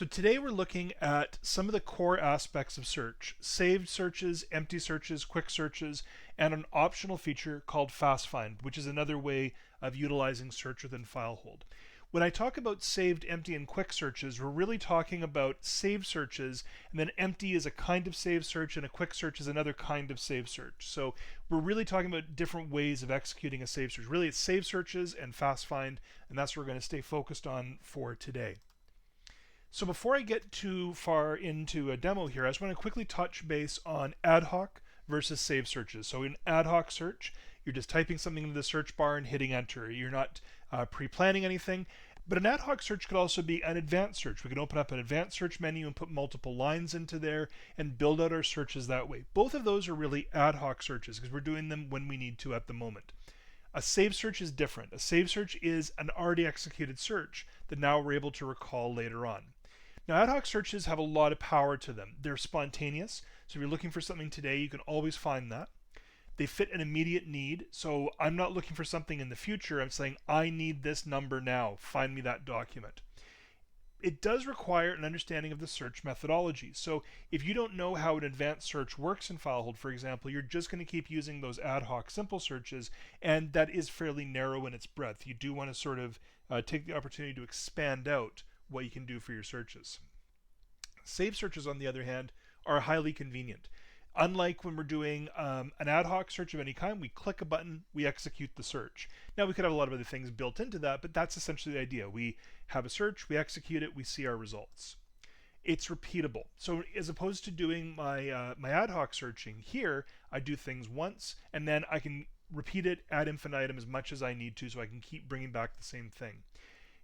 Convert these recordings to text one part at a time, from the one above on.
So today we're looking at some of the core aspects of search: saved searches, empty searches, quick searches, and an optional feature called FastFind, which is another way of utilizing search within FileHold. When I talk about saved, empty, and quick searches, we're really talking about saved searches, and then empty is a kind of saved search, and a quick search is another kind of saved search. So we're really talking about different ways of executing a saved search. Really, it's saved searches and FastFind, and that's what we're going to stay focused on for today. So before I get too far into a demo here, I just want to quickly touch base on ad hoc versus saved searches. So in ad hoc search, you're just typing something into the search bar and hitting enter. You're not pre-planning anything. But an ad hoc search could also be an advanced search. We can open up an advanced search menu and put multiple lines into there and build out our searches that way. Both of those are really ad hoc searches because we're doing them when we need to at the moment. A saved search is different. A saved search is an already executed search that now we're able to recall later on. Now, ad hoc searches have a lot of power to them. They're spontaneous, so if you're looking for something today, you can always find that. They fit an immediate need, so I'm not looking for something in the future. I'm saying, I need this number now. Find me that document. It does require an understanding of the search methodology. So if you don't know how an advanced search works in FileHold, for example, you're just going to keep using those ad hoc simple searches, and that is fairly narrow in its breadth. You do want to sort of take the opportunity to expand out what you can do for your searches. Saved searches, on the other hand, are highly convenient. Unlike when we're doing an ad hoc search of any kind, we click a button, we execute the search. Now, we could have a lot of other things built into that, but that's essentially the idea. We have a search, we execute it, we see our results. It's repeatable. So as opposed to doing my ad hoc searching here, I do things once, and then I can repeat it ad infinitum as much as I need to, so I can keep bringing back the same thing.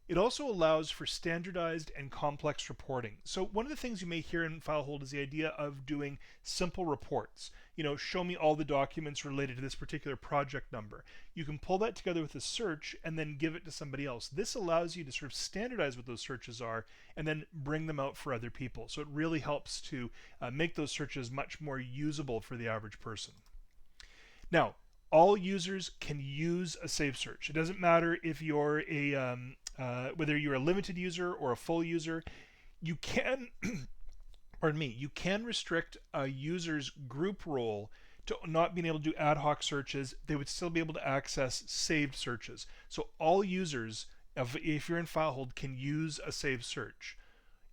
It also allows for standardized and complex reporting. So one of the things you may hear in FileHold is the idea of doing simple reports. You know, show me all the documents related to this particular project number. You can pull that together with a search and then give it to somebody else. This allows you to sort of standardize what those searches are and then bring them out for other people. So it really helps to make those searches much more usable for the average person. Now, all users can use a saved search. It doesn't matter if you're whether you're a limited user or a full user. You can, pardon me, you can restrict a user's group role to not being able to do ad hoc searches. They would still be able to access saved searches. So all users, if you're in FileHold, can use a saved search.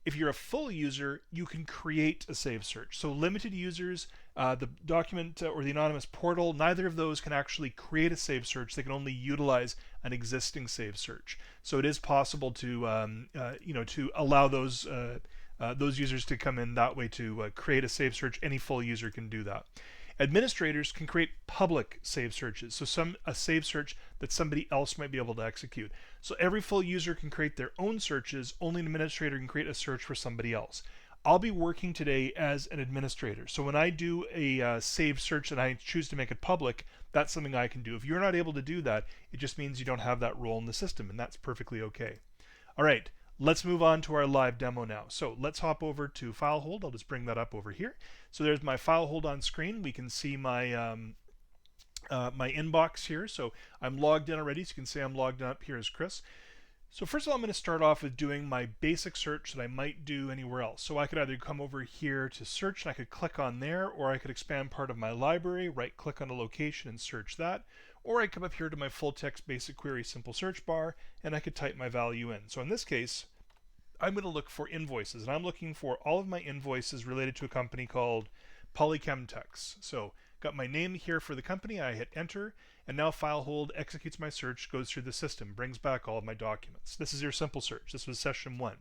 If you're a full user, you can create a saved search. So limited users, the document or the anonymous portal, neither of those can actually create a saved search. They can only utilize an existing saved search. So it is possible to to allow those users to come in that way to create a saved search. Any full user can do that. Administrators can create public saved searches, so a saved search that somebody else might be able to execute. So every full user can create their own searches, only an administrator can create a search for somebody else. I'll be working today as an administrator, so when I do a saved search and I choose to make it public, that's something I can do. If you're not able to do that, it just means you don't have that role in the system, and that's perfectly okay. All right. Let's move on to our live demo now. So let's hop over to FileHold. I'll just bring that up over here. So there's my FileHold on screen. We can see my my inbox here. So I'm logged in already. So you can see I'm logged up here as Chris. So first of all, I'm going to start off with doing my basic search that I might do anywhere else. So I could either come over here to search and I could click on there, or I could expand part of my library, right click on a location and search that. Or I come up here to my full text basic query simple search bar and I could type my value in. So in this case, I'm going to look for invoices, and I'm looking for all of my invoices related to a company called Polychemtex. So got my name here for the company, I hit enter, and now FileHold executes my search, goes through the system, brings back all of my documents. This is your simple search. This was session 1.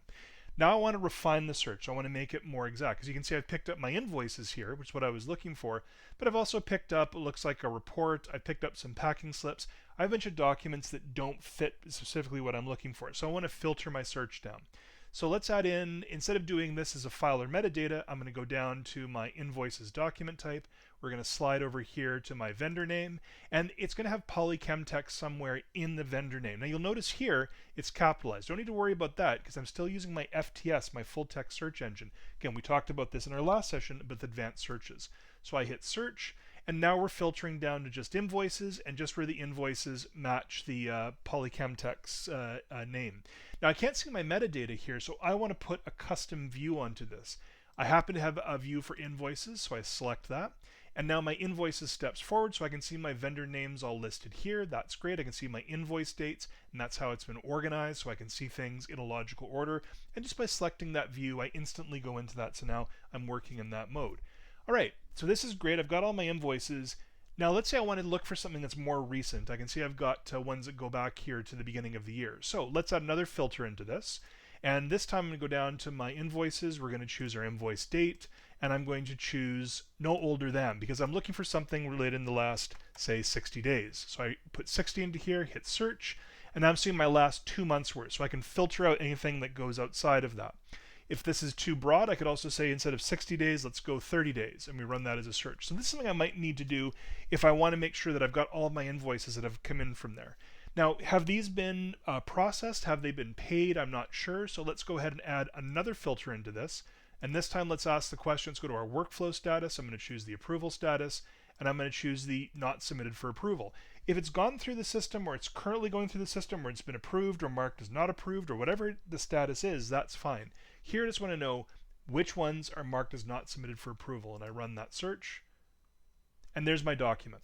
Now I want to refine the search. I want to make it more exact. As you can see, I've picked up my invoices here, which is what I was looking for, but I've also picked up, it looks like a report. I picked up some packing slips. I have a bunch of documents that don't fit specifically what I'm looking for. So I want to filter my search down. So let's add in, instead of doing this as a file or metadata, I'm going to go down to my invoices document type. We're going to slide over here to my vendor name, and it's going to have Polychemtex somewhere in the vendor name. Now you'll notice here it's capitalized. Don't need to worry about that because I'm still using my FTS, my full text search engine. Again, we talked about this in our last session with advanced searches. So I hit search, and now we're filtering down to just invoices and just where the invoices match the Polychemtex name. Now I can't see my metadata here, so I want to put a custom view onto this. I happen to have a view for invoices, so I select that. And now my invoices steps forward, so I can see my vendor names all listed here. That's great. I can see my invoice dates, and that's how it's been organized, so I can see things in a logical order. And just by selecting that view, I instantly go into that, so now I'm working in that mode. All right, so this is great. I've got all my invoices. Now let's say I want to look for something that's more recent. I can see I've got ones that go back here to the beginning of the year. So let's add another filter into this. And this time I'm going to go down to my invoices. We're going to choose our invoice date, and I'm going to choose no older than, because I'm looking for something related in the last, say, 60 days. So I put 60 into here, hit search, and now I'm seeing my last 2 months worth. So I can filter out anything that goes outside of that. If this is too broad, I could also say instead of 60 days, let's go 30 days, and we run that as a search. So this is something I might need to do if I want to make sure that I've got all of my invoices that have come in from there. Now, have these been processed? Have they been paid? I'm not sure. So let's go ahead and add another filter into this. And this time, let's ask the question. Let's go to our workflow status. I'm going to choose the approval status, and I'm going to choose the not submitted for approval. If it's gone through the system, or it's currently going through the system, or it's been approved or marked as not approved, or whatever the status is, that's fine. Here, I just want to know which ones are marked as not submitted for approval, and I run that search, and there's my document.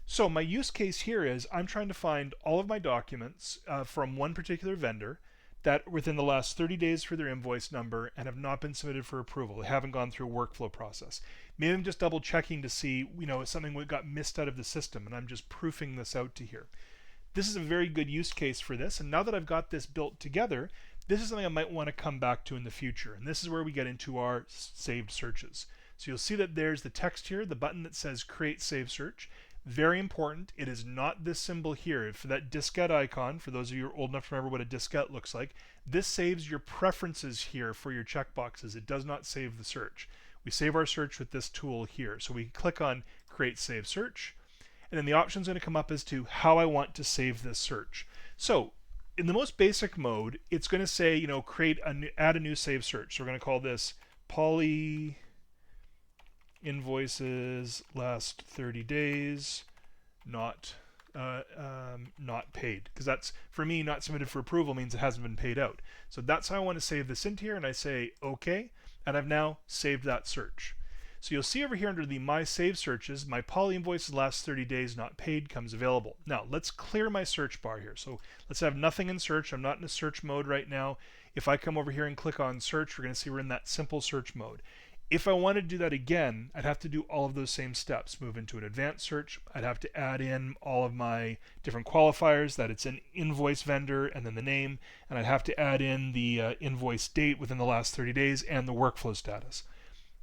So my use case here is I'm trying to find all of my documents from one particular vendor that within the last 30 days for their invoice number and have not been submitted for approval. They haven't gone through a workflow process. Maybe I'm just double checking to see, if something got missed out of the system, and I'm just proofing this out to here. This is a very good use case for this, and now that I've got this built together, this is something I might want to come back to in the future, and this is where we get into our saved searches. So you'll see that there's the text here, the button that says Create Save Search. Very important, it is not this symbol here. For that diskette icon, for those of you who are old enough to remember what a diskette looks like, this saves your preferences here for your checkboxes. It does not save the search. We save our search with this tool here. So we click on Create Save Search, and then the option is going to come up as to how I want to save this search. So in the most basic mode, it's going to say, add a new save search. So we're going to call this Poly Invoices last 30 days not paid, because that's, for me, not submitted for approval means it hasn't been paid out. So that's how I want to save this into here, and I say OK, and I've now saved that search. So you'll see over here under the My Save Searches, my Poly Invoices last 30 days not paid comes available. Now let's clear my search bar here. So let's have nothing in search. I'm not in a search mode right now. If I come over here and click on search, we're going to see we're in that simple search mode. If I wanted to do that again, I'd have to do all of those same steps. Move into an advanced search. I'd have to add in all of my different qualifiers, that it's an invoice vendor and then the name, and I'd have to add in the invoice date within the last 30 days and the workflow status.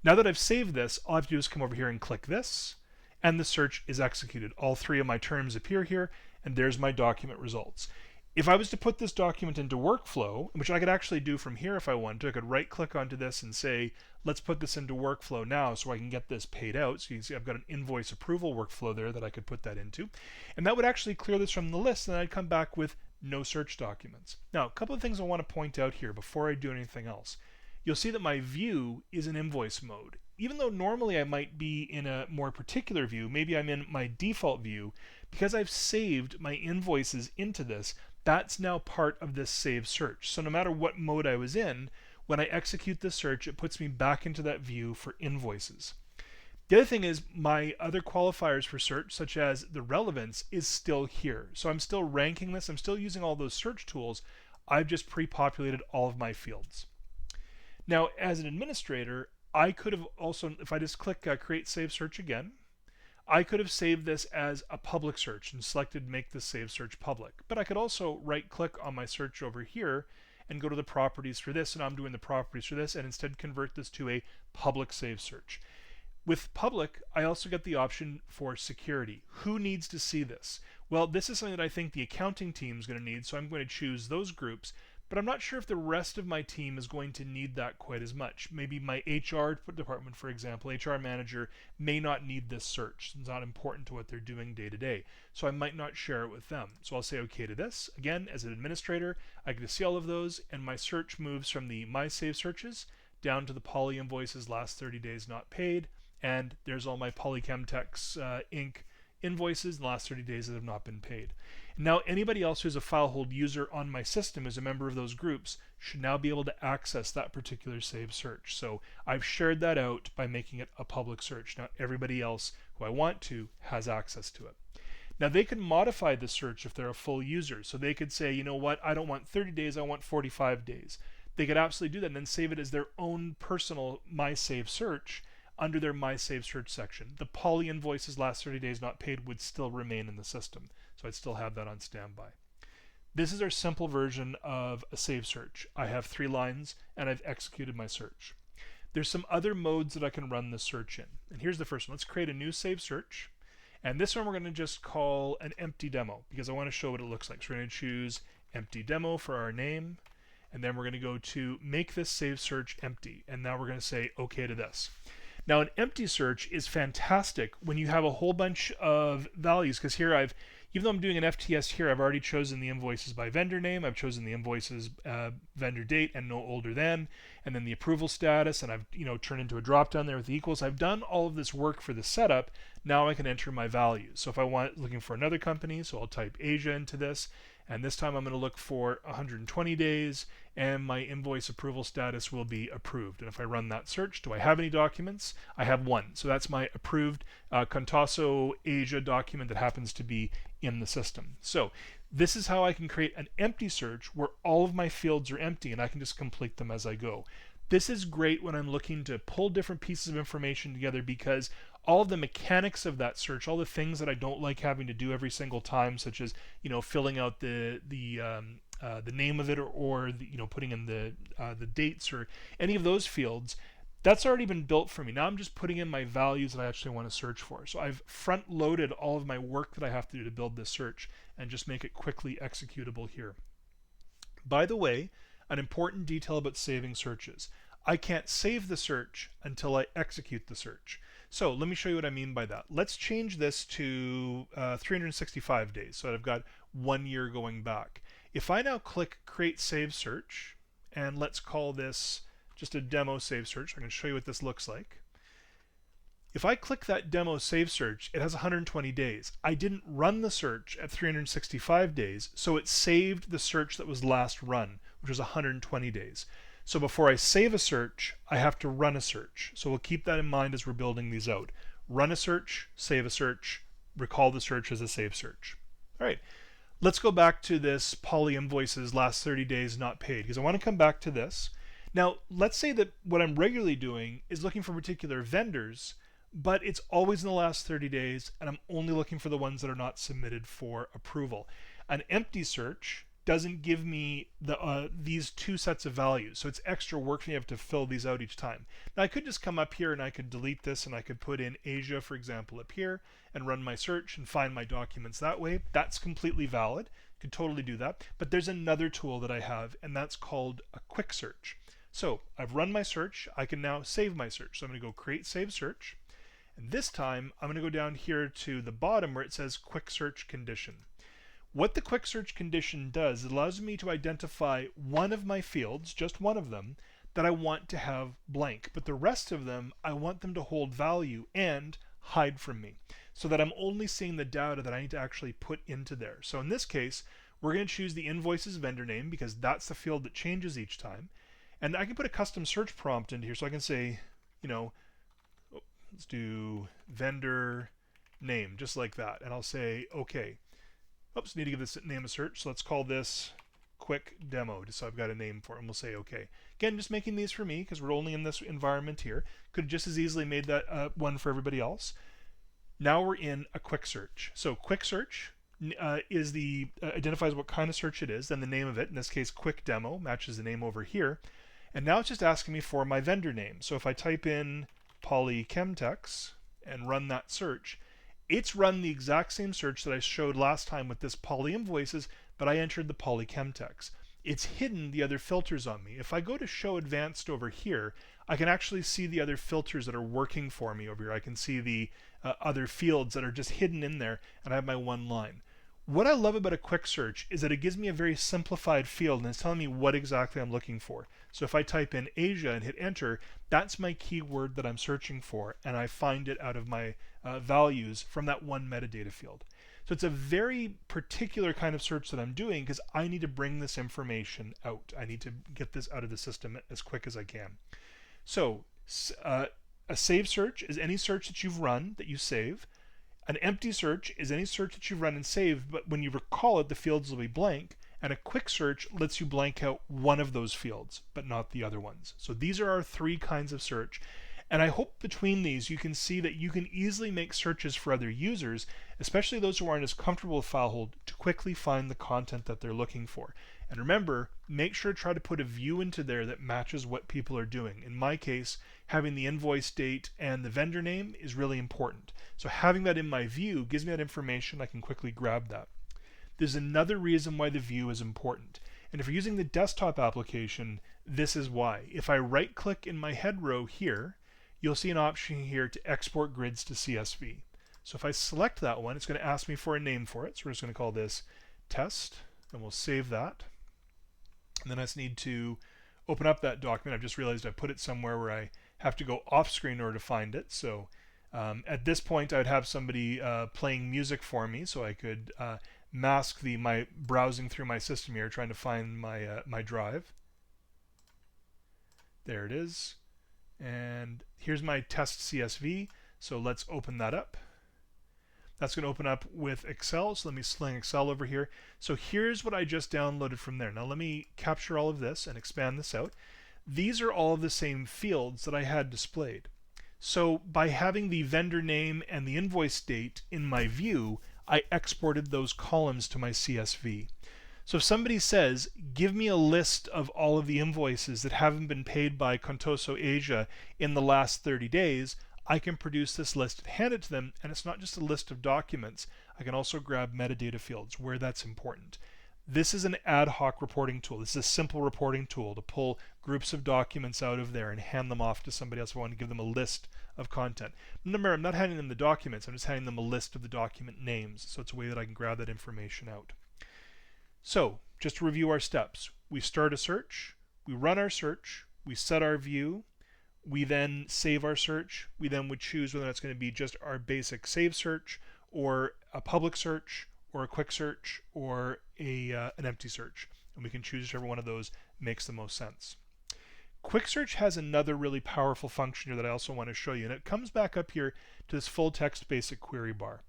Now that I've saved this, all I have to do is come over here and click this, and the search is executed. All three of my terms appear here, and there's my document results. If I was to put this document into workflow, which I could actually do from here if I wanted to, I could right click onto this and say, let's put this into workflow now so I can get this paid out. So you can see I've got an invoice approval workflow there that I could put that into. And that would actually clear this from the list, and then I'd come back with no search documents. Now, a couple of things I want to point out here before I do anything else. You'll see that my view is in invoice mode. Even though normally I might be in a more particular view, maybe I'm in my default view, because I've saved my invoices into this, that's now part of this save search. So no matter what mode I was in, when I execute this search, it puts me back into that view for invoices. The other thing is my other qualifiers for search, such as the relevance, is still here. So I'm still ranking this. I'm still using all those search tools. I've just pre-populated all of my fields. Now, as an administrator, I could have also, if I just click Create Save Search again, I could have saved this as a public search and selected Make this Save Search public. But I could also right-click on my search over here and go to the properties for this, and I'm doing the properties for this, and instead convert this to a public save search. With public, I also get the option for security. Who needs to see this? Well, this is something that I think the accounting team is going to need, so I'm going to choose those groups. But I'm not sure if the rest of my team is going to need that quite as much. Maybe my HR department, for example, HR manager, may not need this search. It's not important to what they're doing day to day. So I might not share it with them. So I'll say OK to this. Again, as an administrator, I get to see all of those, and my search moves from the My Save Searches down to the Poly Invoices last 30 days not paid, and there's all my Polychemtex Inc. invoices in the last 30 days that have not been paid. Now anybody else who's a FileHold user on my system as a member of those groups should now be able to access that particular saved search. So I've shared that out by making it a public search. Now everybody else who I want to has access to it. Now they can modify the search if they're a full user. So they could say, you know what, I don't want 30 days, I want 45 days. They could absolutely do that and then save it as their own personal My Save search under their My Save search section. The poly invoices last 30 days not paid would still remain in the system. So I'd still have that on standby. This is our simple version of a save search. I have 3 lines and I've executed my search. There's some other modes that I can run the search in. And here's the first one. Let's create a new save search. And this one we're going to just call an empty demo because I want to show what it looks like. So we're going to choose empty demo for our name. And then we're going to go to make this save search empty. And now we're going to say OK to this. Now an empty search is fantastic when you have a whole bunch of values, because here even though I'm doing an FTS here, I've already chosen the invoices by vendor name, I've chosen the invoices vendor date and no older than, and then the approval status, and I've turned into a drop down there with the equals. I've done all of this work for the setup. Now I can enter my values. So if I want looking for another company, so I'll type Asia into this, and this time I'm going to look for 120 days, and my invoice approval status will be approved. And if I run that search, do I have any documents? I have one. So that's my approved Contasso Asia document that happens to be in the system. So this is how I can create an empty search where all of my fields are empty and I can just complete them as I go. This is great when I'm looking to pull different pieces of information together, because all of the mechanics of that search, all the things that I don't like having to do every single time, such as filling out the name of it, or putting in the dates or any of those fields, that's already been built for me. Now I'm just putting in my values that I actually want to search for. So I've front loaded all of my work that I have to do to build this search and just make it quickly executable here. By the way, an important detail about saving searches: I can't save the search until I execute the search. So let me show you what I mean by that. Let's change this to 365 days, so I've got 1 year going back. If I now click Create Save Search, and let's call this just a demo save search, I'm going to show you what this looks like. If I click that demo save search, it has 120 days. I didn't run the search at 365 days, so it saved the search that was last run, which was 120 days. So before I save a search, I have to run a search. So we'll keep that in mind as we're building these out. Run a search, save a search, recall the search as a save search. All right, let's go back to this poly invoices last 30 days not paid, because I want to come back to this. Now, let's say that what I'm regularly doing is looking for particular vendors, but it's always in the last 30 days, and I'm only looking for the ones that are not submitted for approval. An empty search doesn't give me these 2 sets of values, so it's extra work for me to have to fill these out each time. Now I could just come up here and I could delete this, and I could put in Asia, for example, up here and run my search and find my documents that way. That's completely valid. Could totally do that. But there's another tool that I have, and that's called a quick search. So I've run my search. I can now save my search. So I'm going to go Create Save Search, and this time I'm going to go down here to the bottom where it says Quick Search Condition. What the quick search condition does, it allows me to identify one of my fields, just one of them, that I want to have blank, but the rest of them I want them to hold value and hide from me, so that I'm only seeing the data that I need to actually put into there. So in this case, we're going to choose the invoices vendor name, because that's the field that changes each time. And I can put a custom search prompt into here, so I can say, let's do vendor name, just like that, and I'll say OK. Oops, need to give this name a search, so let's call this quick demo, just so I've got a name for it, and we'll say OK. Again, just making these for me because we're only in this environment here. Could have just as easily made that one for everybody else. Now we're in a quick search. So quick search is identifies what kind of search it is, then the name of it, in this case quick demo, matches the name over here. And now it's just asking me for my vendor name. So if I type in Polychemtex and run that search, it's run the exact same search that I showed last time with this poly invoices, but I entered the Polychemtex. It's hidden the other filters on me. If I go to show advanced over here, I can actually see the other filters that are working for me over here. I can see the other fields that are just hidden in there, and I have my one line. What I love about a quick search is that it gives me a very simplified field and it's telling me what exactly I'm looking for. So if I type in Asia and hit enter, that's my keyword that I'm searching for, and I find it out of my values from that one metadata field. So it's a very particular kind of search that I'm doing because I need to bring this information out. I need to get this out of the system as quick as I can. So a save search is any search that you've run that you save. An empty search is any search that you run and save, but when you recall it, the fields will be blank. And a quick search lets you blank out one of those fields, but not the other ones. So these are our three kinds of search. And I hope between these you can see that you can easily make searches for other users, especially those who aren't as comfortable with FileHold, to quickly find the content that they're looking for. And remember, make sure to try to put a view into there that matches what people are doing. In my case, having the invoice date and the vendor name is really important. So having that in my view gives me that information. I can quickly grab that. There's another reason why the view is important. And if you're using the desktop application, this is why. If I right click in my head row here, you'll see an option here to export grids to CSV. So if I select that one, it's going to ask me for a name for it. So we're just going to call this test, and we'll save that. And then I just need to open up that document. I've just realized I put it somewhere where I have to go off screen in order to find it. So at this point, I would have somebody playing music for me, so I could mask my browsing through my system here, trying to find my drive. There it is. And here's my test CSV. So let's open that up. That's going to open up with Excel. So let me sling Excel over here. So here's what I just downloaded from there. Now let me capture all of this and expand this out. These are all the same fields that I had displayed. So by having the vendor name and the invoice date in my view, I exported those columns to my CSV. So if somebody says, give me a list of all of the invoices that haven't been paid by Contoso Asia in the last 30 days, I can produce this list and hand it to them, and it's not just a list of documents. I can also grab metadata fields where that's important. This is an ad hoc reporting tool. This is a simple reporting tool to pull groups of documents out of there and hand them off to somebody else if I want to give them a list of content. Remember, I'm not handing them the documents, I'm just handing them a list of the document names. So it's a way that I can grab that information out. So just to review our steps, we start a search, we run our search, we set our view, we then save our search, we then would choose whether it's going to be just our basic save search or a public search or a quick search or an empty search. And we can choose whichever one of those makes the most sense. Quick search has another really powerful function here that I also want to show you, and it comes back up here to this full text basic query bar.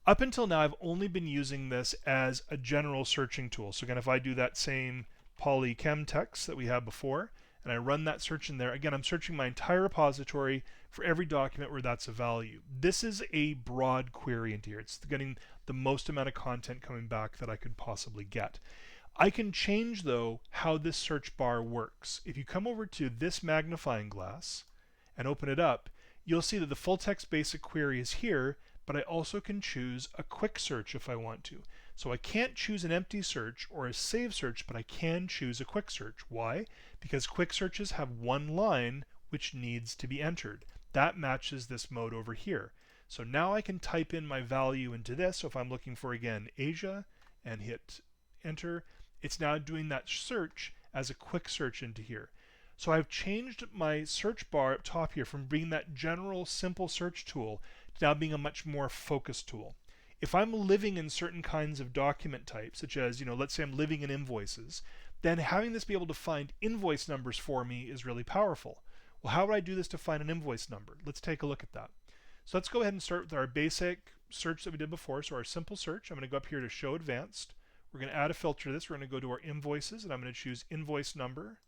Up until now, I've only been using this as a general searching tool. So again, if I do that same polychem text that we had before, and I run that search in there, again, I'm searching my entire repository for every document where that's a value. This is a broad query into here. It's getting the most amount of content coming back that I could possibly get. I can change, though, how this search bar works. If you come over to this magnifying glass and open it up, you'll see that the full text basic query is here, but I also can choose a quick search if I want to. So I can't choose an empty search or a save search, but I can choose a quick search. Why? Because quick searches have one line which needs to be entered. That matches this mode over here. So now I can type in my value into this. So if I'm looking for, again, Asia and hit enter, it's now doing that search as a quick search into here. So I've changed my search bar up top here from being that general simple search tool to now being a much more focused tool. If I'm living in certain kinds of document types, such as, let's say I'm living in invoices, then having this be able to find invoice numbers for me is really powerful. Well, how would I do this to find an invoice number? Let's take a look at that. So let's go ahead and start with our basic search that we did before. So our simple search, I'm going to go up here to show advanced. We're going to add a filter to this. We're going to go to our invoices, and I'm going to choose invoice number.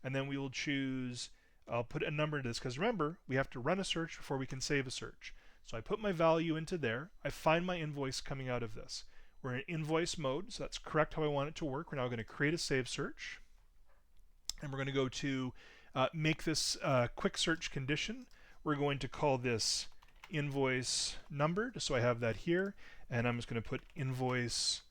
And then we will choose, I'll put a number into this, because remember, we have to run a search before we can save a search. So I put my value into there. I find my invoice coming out of this. We're in invoice mode, so that's correct how I want it to work. We're now going to create a save search. And we're going to go to make this quick search condition. We're going to call this invoice number, just so I have that here. And I'm just going to put invoice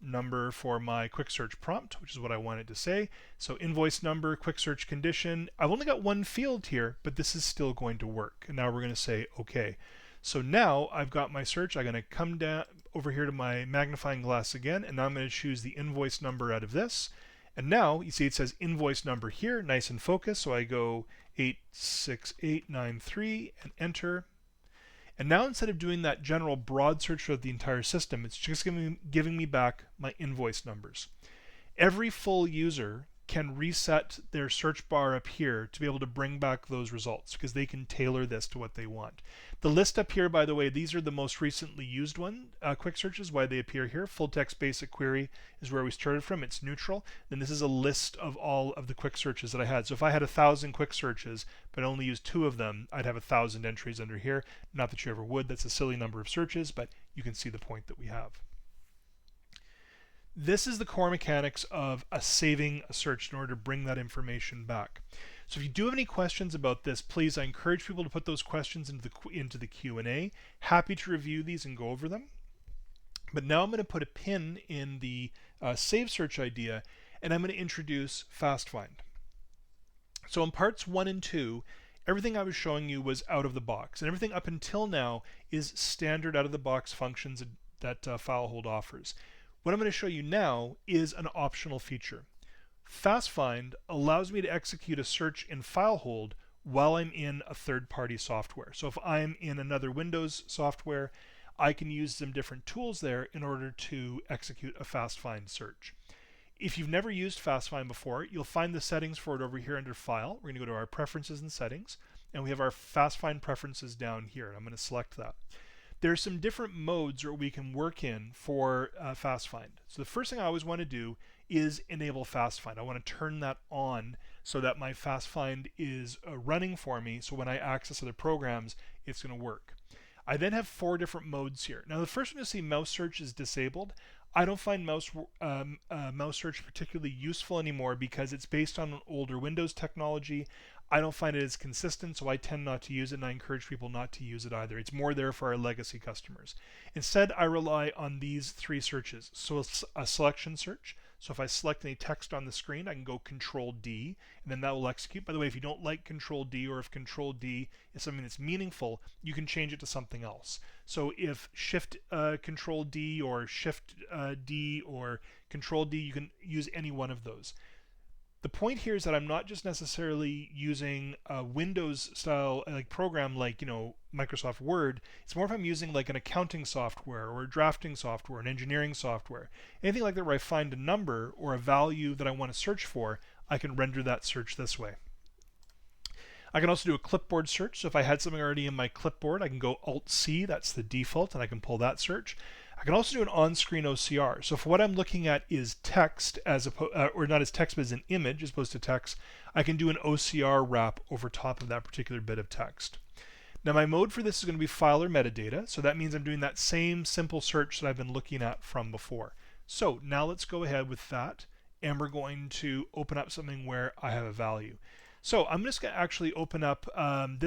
number for my quick search prompt, which is what I want it to say. So invoice number, quick search condition. I've only got one field here, but this is still going to work. And now we're going to say OK. So now I've got my search. I'm going to come down over here to my magnifying glass again, and now I'm going to choose the invoice number out of this. And now you see it says invoice number here, nice and focused. So I go 86893 and enter. And now instead of doing that general broad search of the entire system, it's just giving me back my invoice numbers. Every full user can reset their search bar up here to be able to bring back those results because they can tailor this to what they want. The list up here, by the way, these are the most recently used quick searches, why they appear here. Full text basic query is where we started from. It's neutral. Then this is a list of all of the quick searches that I had. So if I had 1,000 quick searches, but only used 2 of them, I'd have 1,000 entries under here. Not that you ever would. That's a silly number of searches, but you can see the point that we have. This is the core mechanics of saving a search in order to bring that information back. So if you do have any questions about this, please, I encourage people to put those questions into the Q&A. Happy to review these and go over them. But now I'm going to put a pin in the save search idea, and I'm going to introduce FastFind. So in parts 1 and 2, everything I was showing you was out of the box, and everything up until now is standard out of the box functions that FileHold offers. What I'm going to show you now is an optional feature. FastFind allows me to execute a search in FileHold while I'm in a third-party software. So if I'm in another Windows software, I can use some different tools there in order to execute a FastFind search. If you've never used FastFind before, you'll find the settings for it over here under File. We're going to go to our Preferences and Settings, and we have our FastFind preferences down here, and I'm going to select that. There are some different modes that we can work in for FastFind. So the first thing I always want to do is enable FastFind. I want to turn that on so that my FastFind is running for me, so when I access other programs, it's going to work. I then have 4 different modes here. Now the first one you'll see, mouse search, is disabled. I don't find mouse search particularly useful anymore because it's based on an older Windows technology. I don't find it as consistent, so I tend not to use it, and I encourage people not to use it either. It's more there for our legacy customers. Instead, I rely on these 3 searches. So a selection search. So if I select any text on the screen, I can go Control-D, and then that will execute. By the way, if you don't like Control-D, or if Control-D is something that's meaningful, you can change it to something else. So if Shift-Control-D or Shift-D or Control-D, you can use any one of those. The point here is that I'm not just necessarily using a Windows style program like Microsoft Word. It's more if I'm using like an accounting software or a drafting software, an engineering software, anything like that where I find a number or a value that I want to search for, I can render that search this way. I can also do a clipboard search. So if I had something already in my clipboard, I can go Alt-C, that's the default, and I can pull that search. I can also do an on-screen OCR. So if what I'm looking at is text, or not as text, but as an image as opposed to text, I can do an OCR wrap over top of that particular bit of text. Now my mode for this is going to be file or metadata, so that means I'm doing that same simple search that I've been looking at from before. So now let's go ahead with that, and we're going to open up something where I have a value. So I'm just going to actually open up, I'm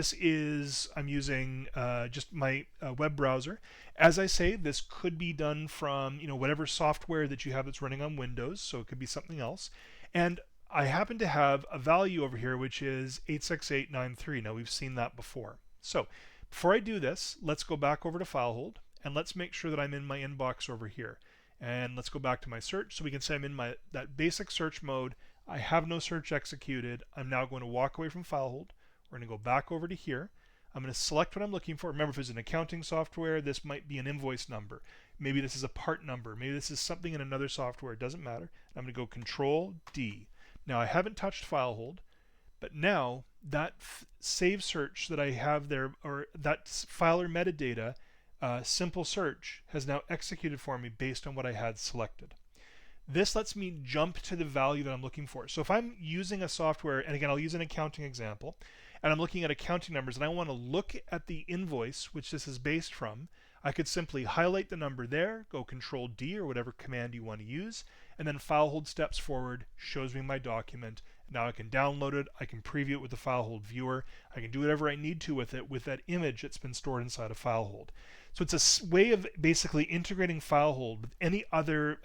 using just my web browser. As I say, this could be done from whatever software that you have that's running on Windows, so it could be something else. And I happen to have a value over here which is 86893. Now we've seen that before. So before I do this, let's go back over to FileHold, and let's make sure that I'm in my inbox over here. And let's go back to my search so we can say I'm in that basic search mode. I have no search executed. I'm now going to walk away from FileHold. We're going to go back over to here. I'm going to select what I'm looking for. Remember, if it's an accounting software, this might be an invoice number. Maybe this is a part number. Maybe this is something in another software. It doesn't matter. I'm going to go Control-D. Now, I haven't touched FileHold, but now that save search that I have there, or that file or metadata simple search, has now executed for me based on what I had selected. This lets me jump to the value that I'm looking for. So if I'm using a software, and again, I'll use an accounting example, and I'm looking at accounting numbers, and I want to look at the invoice which this is based from, I could simply highlight the number there, go Control-D or whatever command you want to use, and then FileHold steps forward, shows me my document. Now I can download it, I can preview it with the FileHold viewer, I can do whatever I need to with it with that image that's been stored inside of FileHold. So it's a way of basically integrating FileHold with any other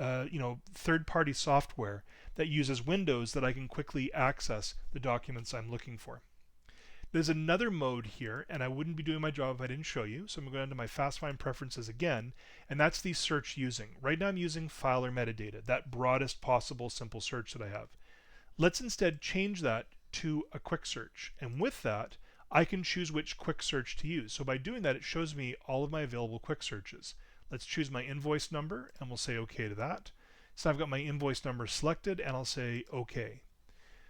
third-party software that uses Windows that I can quickly access the documents I'm looking for. There's another mode here, and I wouldn't be doing my job if I didn't show you. So I'm going to go into my FastFind preferences again, and that's the search using. Right now I'm using file or metadata, that broadest possible simple search that I have. Let's instead change that to a quick search, and with that I can choose which quick search to use. So by doing that, it shows me all of my available quick searches. Let's choose my invoice number, and we'll say OK to that. So I've got my invoice number selected, and I'll say OK.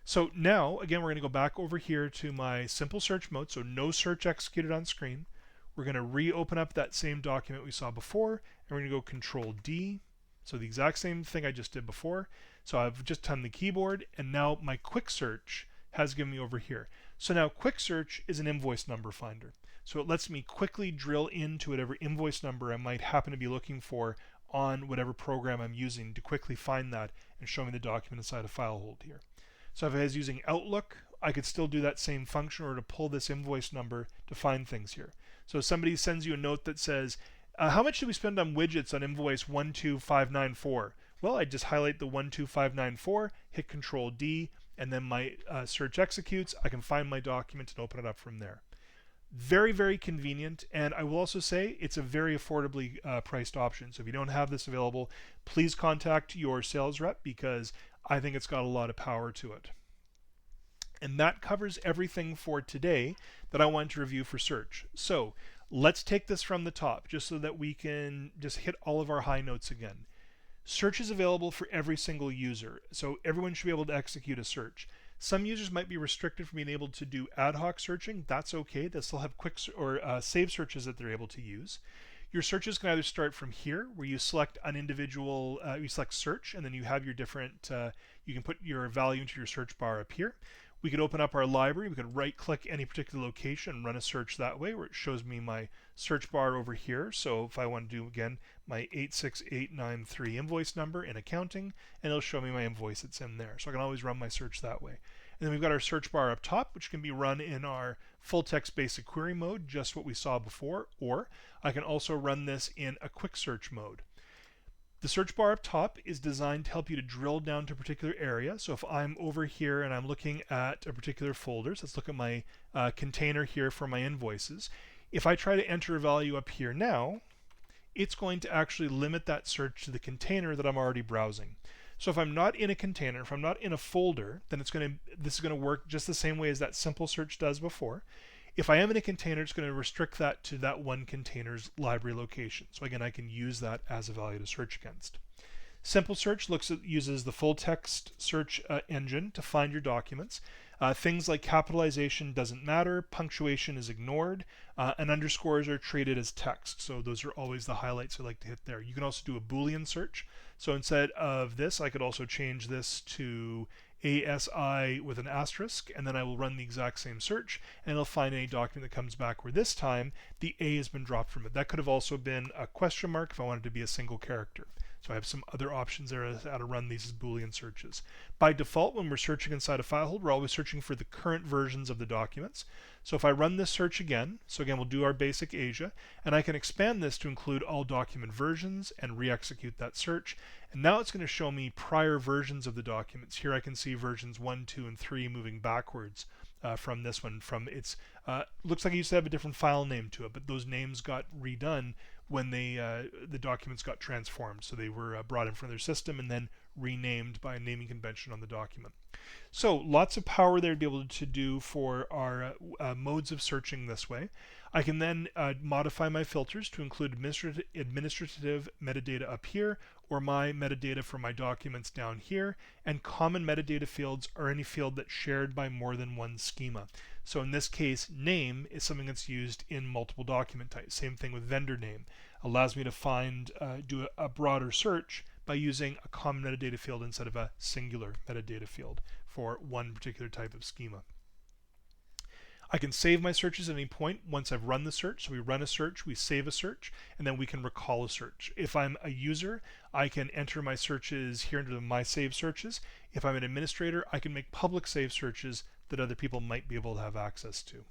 So now, again, we're going to go back over here to my simple search mode, so no search executed on screen. We're going to reopen up that same document we saw before, and we're going to go Control D. So the exact same thing I just did before. So I've just done the keyboard, and now my quick search has given me over here. So now quick search is an invoice number finder. So it lets me quickly drill into whatever invoice number I might happen to be looking for on whatever program I'm using to quickly find that and show me the document inside of FileHold here. So if I was using Outlook, I could still do that same function or to pull this invoice number to find things here. So if somebody sends you a note that says, how much did we spend on widgets on invoice 12594? Well, I just highlight the 12594, hit Control D, and then my search executes. I can find my document and open it up from there. Very, very convenient, and I will also say it's a very affordably priced option. So if you don't have this available, please contact your sales rep, because I think it's got a lot of power to it. And that covers everything for today that I want to review for search. So let's take this from the top just so that we can just hit all of our high notes again. Search is available for every single user, so everyone should be able to execute a search. Some users might be restricted from being able to do ad hoc searching. That's okay. They'll still have quick or save searches that they're able to use. Your searches can either start from here, where you select an individual, you select search, and then you have your different, you can put your value into your search bar up here. We could open up our library. We could right click any particular location and run a search that way, where it shows me my search bar over here. So if I want to do, again, my 86893 invoice number in accounting, and it'll show me my invoice that's in there. So I can always run my search that way. And then we've got our search bar up top, which can be run in our full text basic query mode, just what we saw before, or I can also run this in a quick search mode. The search bar up top is designed to help you to drill down to a particular area. So if I'm over here and I'm looking at a particular folder, so let's look at my container here for my invoices. If I try to enter a value up here now, it's going to actually limit that search to the container that I'm already browsing. So if I'm not in a container, if I'm not in a folder, then this is going to work just the same way as that simple search does before. If I am in a container, it's going to restrict that to that one container's library location. So again, I can use that as a value to search against. Simple search uses the full text search engine to find your documents. Things like capitalization doesn't matter, punctuation is ignored, and underscores are treated as text. So those are always the highlights I like to hit there. You can also do a Boolean search. So instead of this, I could also change this to ASI with an asterisk, and then I will run the exact same search, and it'll find any document that comes back where this time the A has been dropped from it. That could have also been a question mark if I wanted to be a single character. So I have some other options there as how to run these as Boolean searches. By default, when we're searching inside of FileHold, we're always searching for the current versions of the documents. So if I run this search again, so again we'll do our basic Asia, and I can expand this to include all document versions and re-execute that search. And now it's going to show me prior versions of the documents. Here I can see versions 1, 2, and 3 moving backwards from this one. From its looks like it used to have a different file name to it, but those names got redone when the documents got transformed. So they were brought in from their system and then renamed by a naming convention on the document. So lots of power there to be able to do for our modes of searching this way. I can then modify my filters to include administrative metadata up here, or my metadata for my documents down here, and common metadata fields are any field that's shared by more than one schema. So in this case, name is something that's used in multiple document types. Same thing with vendor name. Allows me to find, do a broader search by using a common metadata field instead of a singular metadata field for one particular type of schema. I can save my searches at any point once I've run the search. So we run a search, we save a search, and then we can recall a search. If I'm a user, I can enter my searches here into my save searches. If I'm an administrator, I can make public save searches that other people might be able to have access to.